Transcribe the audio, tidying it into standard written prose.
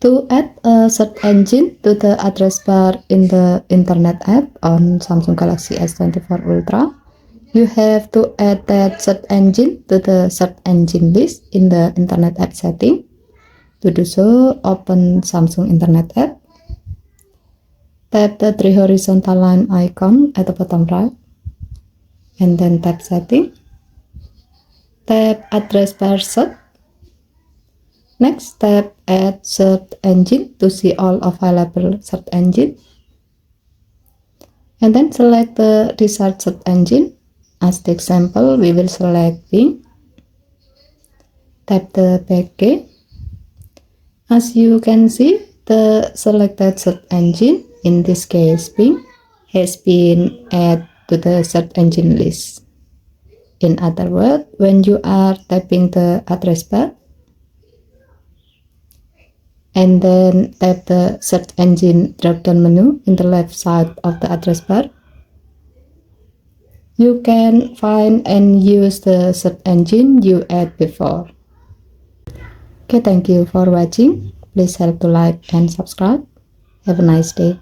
To add a search engine to the address bar in the Internet app on Samsung Galaxy S24 Ultra, you have to add that search engine to the search engine list in the Internet app setting. To do so, open Samsung Internet app. Tap the three horizontal line icon at the bottom right, and then tap Setting. Tap Address Bar Search. Next, tap Add Search Engine to see all available search engine. And then select the desired search engine. As the example, we will select Bing. Tap the back key. As you can see, the selected search engine, in this case Bing, has been added to the search engine list. In other words, when you are tapping the address bar and then tap the search engine drop-down menu in the left side of the address bar, you can find and use the search engine you added before. Okay, thank you for watching. Please help to like and subscribe. Have a nice day.